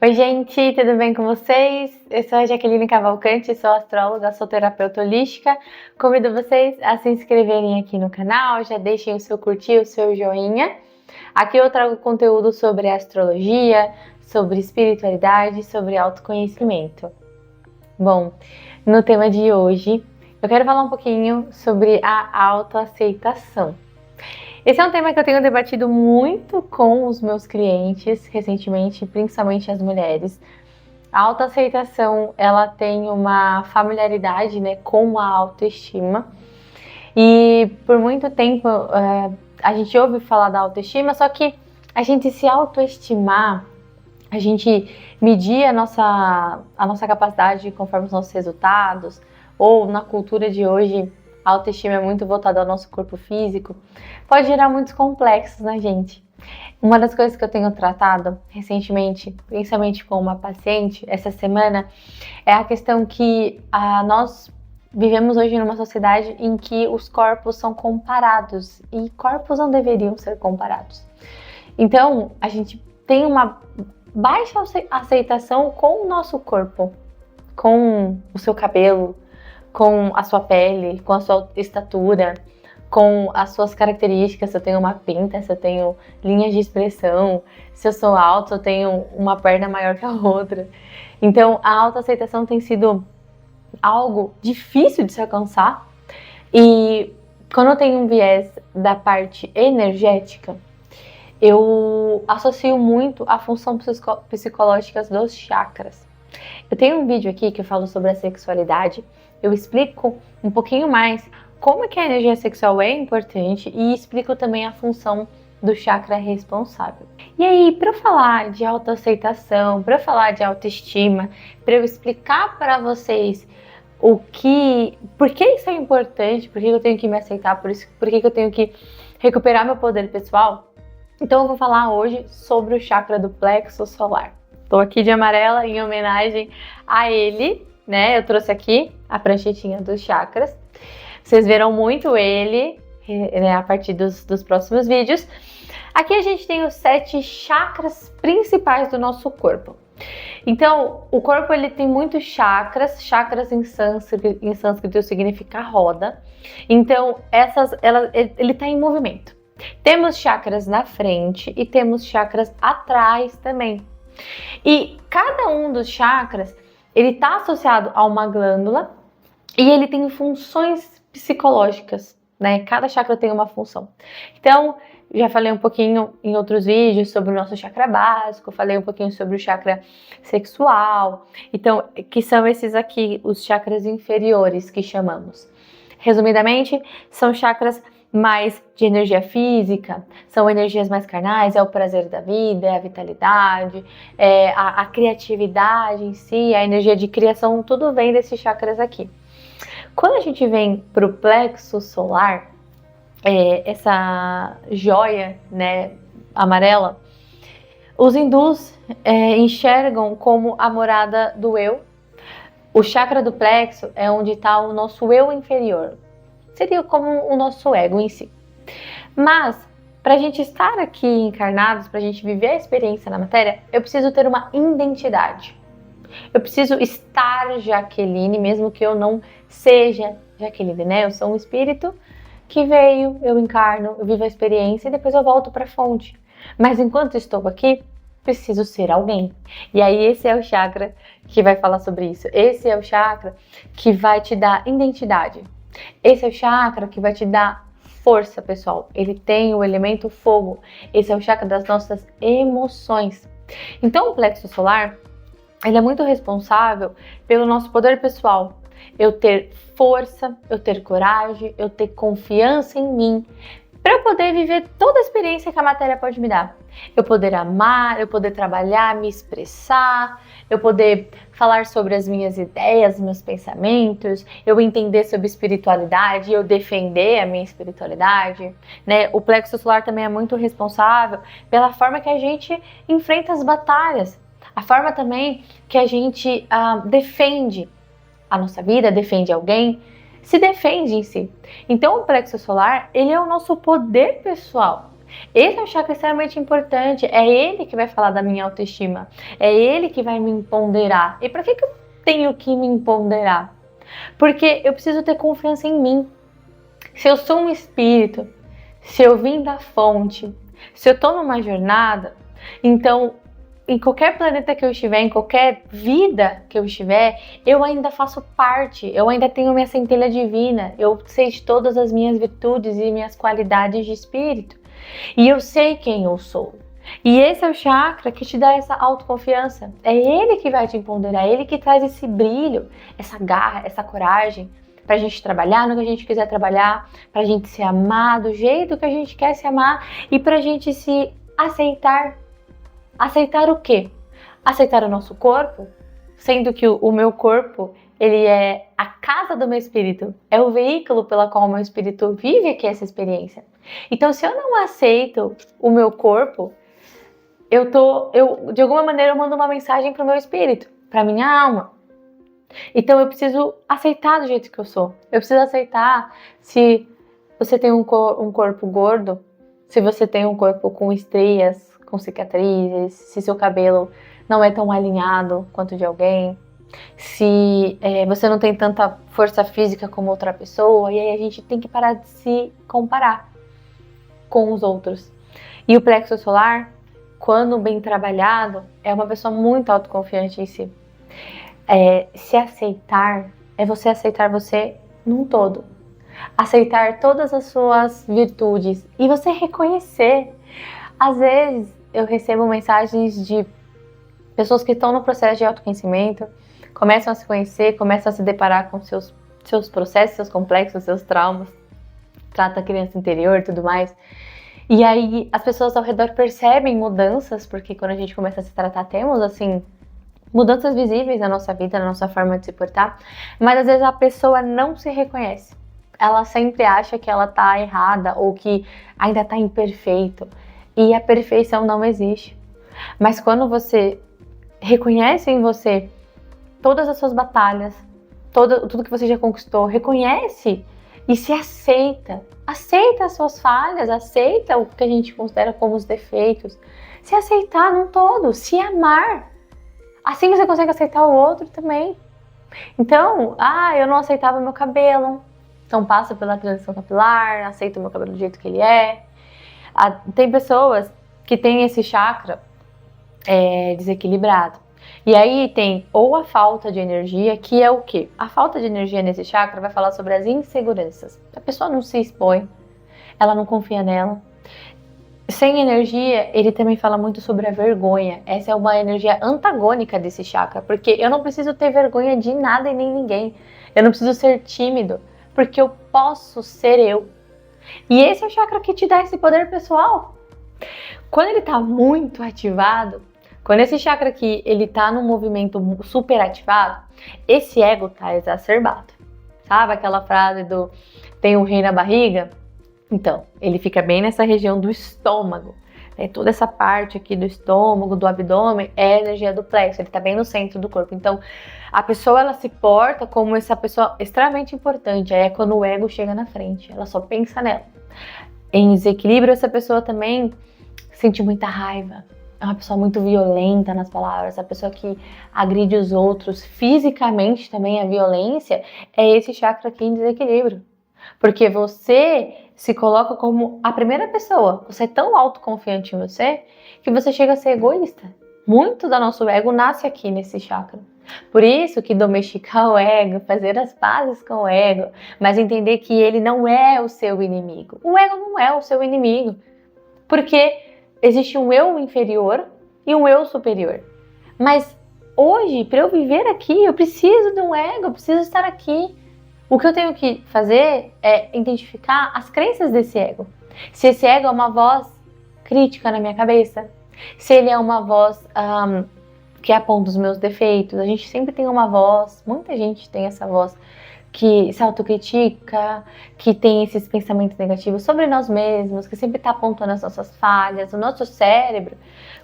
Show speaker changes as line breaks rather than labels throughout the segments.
Oi, gente, tudo bem com vocês? Eu sou a Jaqueline Cavalcante, sou astróloga, sou terapeuta holística. Convido vocês a se inscreverem aqui no canal, já deixem o seu curtir, o seu joinha. Aqui eu trago conteúdo sobre astrologia, sobre espiritualidade, sobre autoconhecimento. Bom, no tema de hoje, eu quero falar um pouquinho sobre a autoaceitação. Esse é um tema que eu tenho debatido muito com os meus clientes recentemente, principalmente as mulheres. A autoaceitação, ela tem uma familiaridade, né, com a autoestima. E por muito tempo a gente ouve falar da autoestima, só que a gente se autoestimar, a gente medir a nossa capacidade conforme os nossos resultados, ou na cultura de hoje, a autoestima é muito voltada ao nosso corpo físico, pode gerar muitos complexos na gente. Uma das coisas que eu tenho tratado recentemente, principalmente com uma paciente, essa semana, é a questão que nós vivemos hoje numa sociedade em que os corpos são comparados e corpos não deveriam ser comparados. Então, a gente tem uma baixa aceitação com o nosso corpo, com o seu cabelo, com a sua pele, com a sua estatura, com as suas características, se eu tenho uma pinta, se eu tenho linhas de expressão, se eu sou alto, se eu tenho uma perna maior que a outra. Então, a autoaceitação tem sido algo difícil de se alcançar, e quando eu tenho um viés da parte energética, eu associo muito a função psicológica dos chakras. Eu tenho um vídeo aqui que eu falo sobre a sexualidade, eu explico um pouquinho mais como é que a energia sexual é importante e explico também a função do chakra responsável. E aí, para eu falar de autoaceitação, para eu falar de autoestima, para eu explicar para vocês por que isso é importante, por que eu tenho que me aceitar, por que eu tenho que recuperar meu poder pessoal, então eu vou falar hoje sobre o chakra do plexo solar. Estou aqui de amarela em homenagem a ele, né? Eu trouxe aqui a pranchetinha dos chakras. Vocês verão muito ele, né, a partir dos próximos vídeos. Aqui a gente tem os 7 chakras principais do nosso corpo. Então, o corpo ele tem muitos chakras. Chakras em sânscrito significa roda. Então, ele está em movimento. Temos chakras na frente e temos chakras atrás também. E cada um dos chakras, ele está associado a uma glândula e ele tem funções psicológicas, né? Cada chakra tem uma função. Então, já falei um pouquinho em outros vídeos sobre o nosso chakra básico, falei um pouquinho sobre o chakra sexual, então, que são esses aqui, os chakras inferiores que chamamos. Resumidamente, são chakras mais de energia física, são energias mais carnais, é o prazer da vida, é a vitalidade, é a criatividade em si, a energia de criação, tudo vem desses chakras aqui. Quando a gente vem para o plexo solar, essa joia, né, amarela, os hindus enxergam como a morada do eu. O chakra do plexo é onde está o nosso eu inferior. Seria como o nosso ego em si. Mas, para a gente estar aqui encarnados, para a gente viver a experiência na matéria, eu preciso ter uma identidade. Eu preciso estar Jaqueline, mesmo que eu não seja Jaqueline, né? Eu sou um espírito que veio, eu encarno, eu vivo a experiência e depois eu volto para a fonte. Mas enquanto estou aqui, preciso ser alguém. E aí esse é o chakra que vai falar sobre isso. Esse é o chakra que vai te dar identidade. Esse é o chakra que vai te dar força, pessoal. Ele tem o elemento fogo. Esse é o chakra das nossas emoções. Então o plexo solar, ele é muito responsável pelo nosso poder pessoal. Eu ter força, eu ter coragem, eu ter confiança em mim, para eu poder viver toda a experiência que a matéria pode me dar. Eu poder amar, eu poder trabalhar, me expressar, eu poder falar sobre as minhas ideias, meus pensamentos, eu entender sobre espiritualidade, eu defender a minha espiritualidade, né? O plexo solar também é muito responsável pela forma que a gente enfrenta as batalhas, a forma também que a gente defende a nossa vida, defende alguém, se defende em si. Então o plexo solar, ele é o nosso poder pessoal. Esse é um chakra extremamente importante, é ele que vai falar da minha autoestima, é ele que vai me empoderar. E para que eu tenho que me empoderar? Porque eu preciso ter confiança em mim. Se eu sou um espírito, se eu vim da fonte, se eu estou numa jornada, então em qualquer planeta que eu estiver, em qualquer vida que eu estiver, eu ainda faço parte, eu ainda tenho minha centelha divina, eu sei de todas as minhas virtudes e minhas qualidades de espírito. E eu sei quem eu sou. E esse é o chakra que te dá essa autoconfiança. É ele que vai te empoderar, é ele que traz esse brilho, essa garra, essa coragem pra gente trabalhar no que a gente quiser trabalhar, pra gente se amar do jeito que a gente quer se amar e pra gente se aceitar. Aceitar o quê? Aceitar o nosso corpo, sendo que o meu corpo, ele é a casa do meu espírito, é o veículo pela qual o meu espírito vive aqui essa experiência. Então, se eu não aceito o meu corpo, de alguma maneira eu mando uma mensagem pro meu espírito, pra minha alma. Então eu preciso aceitar do jeito que eu sou. Eu preciso aceitar se você tem um corpo gordo, se você tem um corpo com estrias, com cicatrizes, se seu cabelo não é tão alinhado quanto de alguém, se você não tem tanta força física como outra pessoa, e aí a gente tem que parar de se comparar com os outros. E o plexo solar, quando bem trabalhado, é uma pessoa muito autoconfiante em si. Se aceitar é você aceitar você num todo. Aceitar todas as suas virtudes e você reconhecer. Às vezes eu recebo mensagens de pessoas que estão no processo de autoconhecimento, começam a se conhecer, começam a se deparar com seus processos, seus complexos, seus traumas, trata a criança interior e tudo mais. E aí as pessoas ao redor percebem mudanças, porque quando a gente começa a se tratar, temos assim mudanças visíveis na nossa vida, na nossa forma de se portar, mas às vezes a pessoa não se reconhece. Ela sempre acha que ela tá errada ou que ainda tá imperfeito. E a perfeição não existe. Mas quando você reconhece em você todas as suas batalhas, tudo que você já conquistou, reconhece e se aceita. Aceita as suas falhas, aceita o que a gente considera como os defeitos. Se aceitar num todo, se amar. Assim você consegue aceitar o outro também. Então, eu não aceitava meu cabelo. Então passo pela transição capilar, aceito o meu cabelo do jeito que ele é. Tem pessoas que têm esse chakra desequilibrado. E aí tem ou a falta de energia, que é o quê? A falta de energia nesse chakra vai falar sobre as inseguranças. A pessoa não se expõe, ela não confia nela. Sem energia, ele também fala muito sobre a vergonha. Essa é uma energia antagônica desse chakra, porque eu não preciso ter vergonha de nada e nem ninguém. Eu não preciso ser tímido, porque eu posso ser eu. E esse é o chakra que te dá esse poder pessoal. Quando ele está muito ativado, quando esse chakra aqui ele tá num movimento super ativado, esse ego tá exacerbado. Sabe aquela frase do tem um rei na barriga? Então, ele fica bem nessa região do estômago. Toda essa parte aqui do estômago, do abdômen, é a energia do plexo, ele está bem no centro do corpo. Então, a pessoa ela se porta como essa pessoa extremamente importante. Aí é quando o ego chega na frente, ela só pensa nela. Em desequilíbrio, essa pessoa também sente muita raiva. É uma pessoa muito violenta nas palavras, a pessoa que agride os outros fisicamente também. A violência é esse chakra aqui em desequilíbrio. Porque você se coloca como a primeira pessoa. Você é tão autoconfiante em você que você chega a ser egoísta. Muito do nosso ego nasce aqui nesse chakra. Por isso que domesticar o ego, fazer as pazes com o ego, mas entender que ele não é o seu inimigo. O ego não é o seu inimigo. Porque existe um eu inferior e um eu superior. Mas hoje, para eu viver aqui, eu preciso de um ego, eu preciso estar aqui. O que eu tenho que fazer é identificar as crenças desse ego. Se esse ego é uma voz crítica na minha cabeça, se ele é uma voz que aponta os meus defeitos. A gente sempre tem uma voz, muita gente tem essa voz que se autocritica, que tem esses pensamentos negativos sobre nós mesmos, que sempre está apontando as nossas falhas. O nosso cérebro,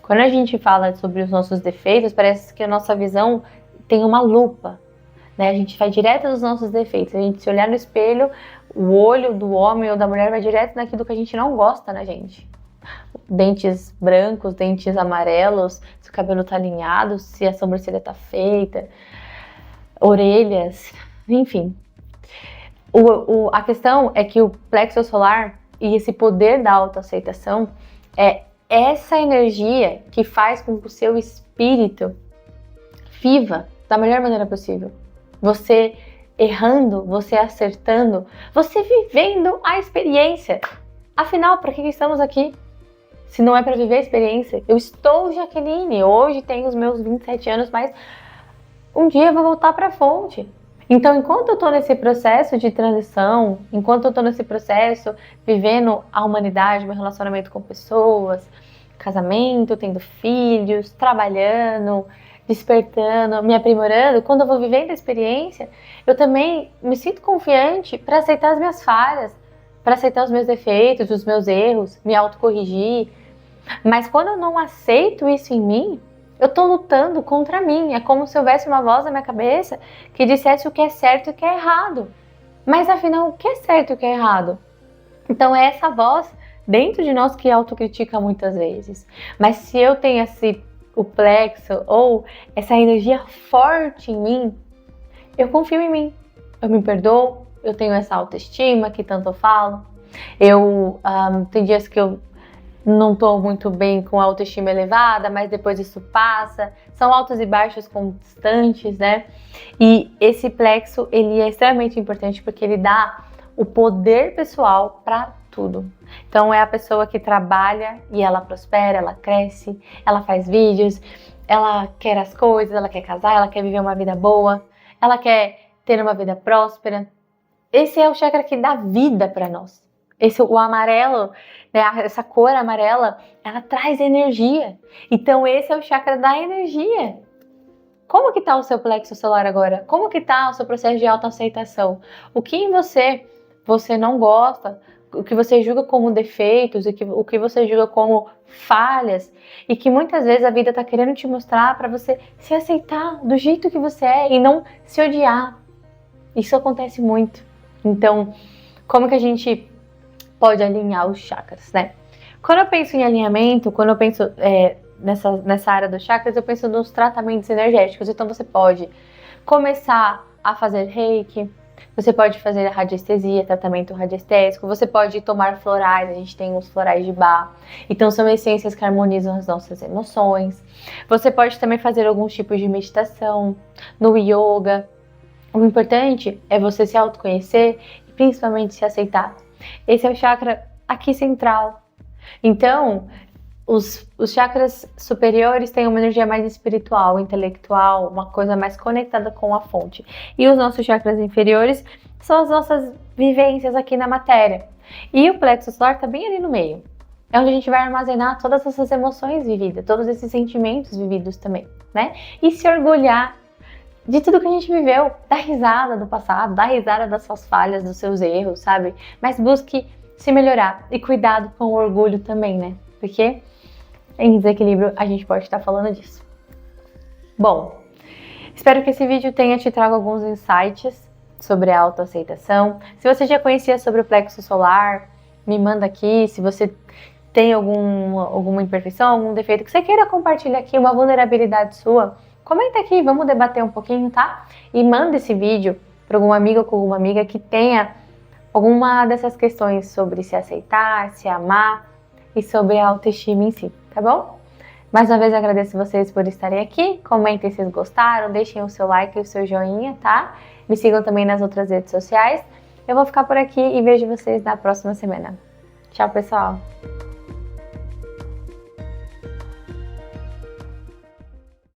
quando a gente fala sobre os nossos defeitos, parece que a nossa visão tem uma lupa. A gente vai direto dos nossos defeitos. A gente se olhar no espelho, o olho do homem ou da mulher vai direto naquilo que a gente não gosta na gente. dentes brancos, dentes amarelos, se o cabelo tá alinhado, se a sobrancelha tá feita, orelhas, enfim. A questão é que o plexo solar e esse poder da autoaceitação é essa energia que faz com que o seu espírito viva da melhor maneira possível. Você errando, você acertando, você vivendo a experiência. Afinal, para que estamos aqui? Se não é para viver a experiência. Eu estou Jaqueline, hoje tenho os meus 27 anos, mas um dia eu vou voltar para a fonte. Então, enquanto eu estou nesse processo de transição, enquanto eu estou nesse processo vivendo a humanidade, meu relacionamento com pessoas, casamento, tendo filhos, trabalhando, despertando, me aprimorando, quando eu vou vivendo a experiência, eu também me sinto confiante para aceitar as minhas falhas, para aceitar os meus defeitos, os meus erros, me autocorrigir. Mas quando eu não aceito isso em mim, eu tô lutando contra mim. É como se houvesse uma voz na minha cabeça que dissesse o que é certo e o que é errado. Mas afinal, o que é certo e o que é errado? Então é essa voz dentro de nós que autocritica muitas vezes. Mas se eu tenho o plexo ou essa energia forte em mim, eu confio em mim. Eu me perdoo, eu tenho essa autoestima que tanto eu falo. Tem dias que eu não estou muito bem com a autoestima elevada, mas depois isso passa. São altos e baixos constantes, né? E esse plexo, ele é extremamente importante porque ele dá o poder pessoal para tudo. Então é a pessoa que trabalha e ela prospera, ela cresce, ela faz vídeos, ela quer as coisas, ela quer casar, ela quer viver uma vida boa, ela quer ter uma vida próspera. Esse é o chakra que dá vida para nós. O amarelo, né, essa cor amarela, ela traz energia. Então esse é o chakra da energia. Como que tá o seu plexo solar agora? Como que tá o seu processo de autoaceitação? O que em você não gosta, o que você julga como defeitos, o que você julga como falhas, e que muitas vezes a vida tá querendo te mostrar para você se aceitar do jeito que você é e não se odiar. Isso acontece muito. Então, como que a gente pode alinhar os chakras, né? Quando eu penso em alinhamento, quando eu penso nessa área dos chakras, eu penso nos tratamentos energéticos. Então você pode começar a fazer reiki, você pode fazer a radiestesia, tratamento radiestésico, você pode tomar florais, a gente tem os florais de Bach, então são essências que harmonizam as nossas emoções. Você pode também fazer alguns tipos de meditação, no yoga. O importante é você se autoconhecer e principalmente se aceitar. Esse é o chakra aqui central. Então, os chakras superiores têm uma energia mais espiritual, intelectual, uma coisa mais conectada com a fonte. E os nossos chakras inferiores são as nossas vivências aqui na matéria. E o plexo solar está bem ali no meio. É onde a gente vai armazenar todas essas emoções vividas, todos esses sentimentos vividos também, né? E se orgulhar de tudo que a gente viveu, dar risada do passado, dar risada das suas falhas, dos seus erros, sabe? Mas busque se melhorar e cuidado com o orgulho também, né? Porque em desequilíbrio a gente pode estar falando disso. Bom, espero que esse vídeo tenha te trago alguns insights sobre a autoaceitação. Se você já conhecia sobre o plexo solar, me manda aqui. Se você tem alguma imperfeição, algum defeito que você queira compartilhar aqui, uma vulnerabilidade sua, comenta aqui, vamos debater um pouquinho, tá? E manda esse vídeo para algum amigo ou com alguma amiga que tenha alguma dessas questões sobre se aceitar, se amar e sobre a autoestima em si, tá bom? Mais uma vez agradeço vocês por estarem aqui, comentem se vocês gostaram, deixem o seu like e o seu joinha, tá? Me sigam também nas outras redes sociais. Eu vou ficar por aqui e vejo vocês na próxima semana. Tchau, pessoal!